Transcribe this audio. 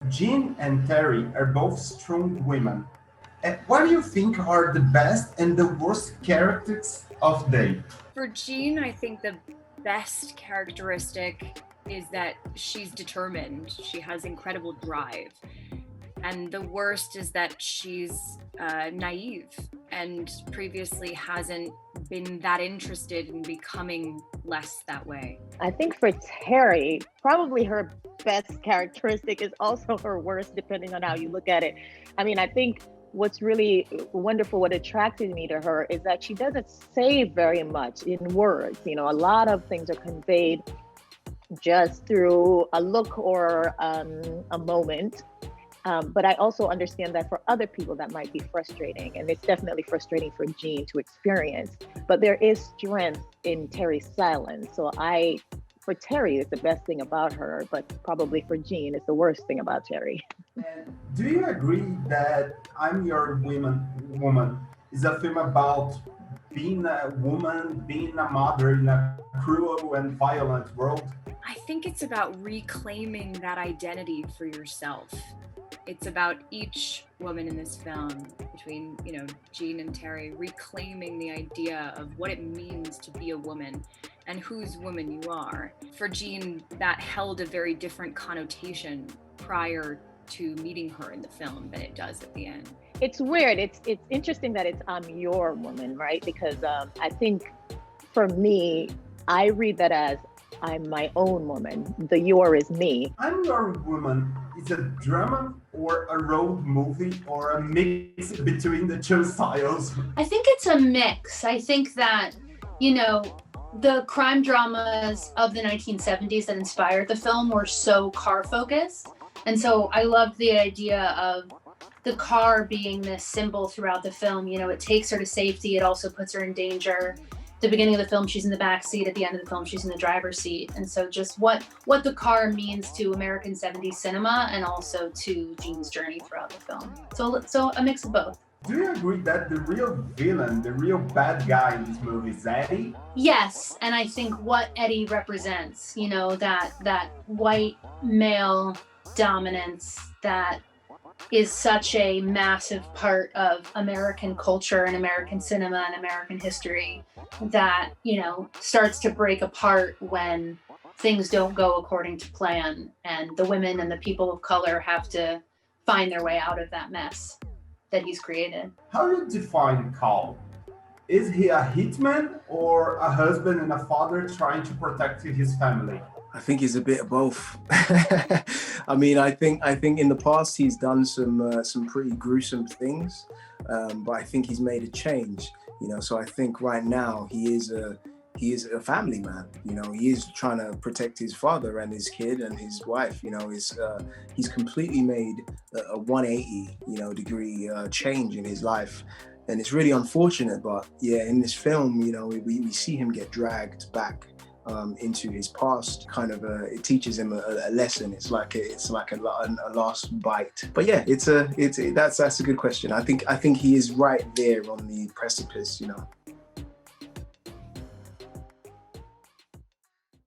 Jean and Terry are both strong women. What do you think are the best and the worst characters of they? For Jean, I think the best characteristic is that she's determined. She has incredible drive. And the worst is that she's naive and previously hasn't been that interested in becoming less that way. I think for Terry, probably her best characteristic is also her worst, depending on how you look at it. I mean, I think what's really wonderful, what attracted me to her is that she doesn't say very much in words. You know, a lot of things are conveyed just through a look or a moment. But I also understand that for other people that might be frustrating, and it's definitely frustrating for Jean to experience. But there is strength in Terry's silence. So for Terry, it's the best thing about her, but probably for Jean, it's the worst thing about Terry. And do you agree that I'm Your Woman is a film about being a woman, being a mother in a cruel and violent world? I think it's about reclaiming that identity for yourself. It's about each woman in this film, between, Jean and Terry, reclaiming the idea of what it means to be a woman and whose woman you are. For Jean, that held a very different connotation prior to meeting her in the film than it does at the end. It's weird. It's interesting that it's I'm your woman, right? Because I think for me, I read that as I'm my own woman. The your is me. I'm Your Woman is a drama or a road movie or a mix between the two styles? I think it's a mix. I think that, the crime dramas of the 1970s that inspired the film were so car focused. And so I love the idea of the car being this symbol throughout the film. It takes her to safety. It also puts her in danger. The beginning of the film, she's in the back seat. At the end of the film, she's in the driver's seat. And so just what the car means to American 70s cinema and also to Jean's journey throughout the film. So a mix of both. Do you agree that the real villain, the real bad guy in this movie is Eddie? Yes, and I think what Eddie represents, that white male dominance that is such a massive part of American culture and American cinema and American history that, starts to break apart when things don't go according to plan and the women and the people of color have to find their way out of that mess that he's created. How do you define Carl? Is he a hitman or a husband and a father trying to protect his family? I think he's a bit of both. I mean, I think in the past he's done some pretty gruesome things, but I think he's made a change. So I think right now he is a family man. He is trying to protect his father and his kid and his wife. He's completely made a 180 degree change in his life. And it's really unfortunate, but yeah, in this film, we see him get dragged back into his past. It teaches him a lesson. It's like a last bite. But yeah, that's a good question. I think he is right there on the precipice.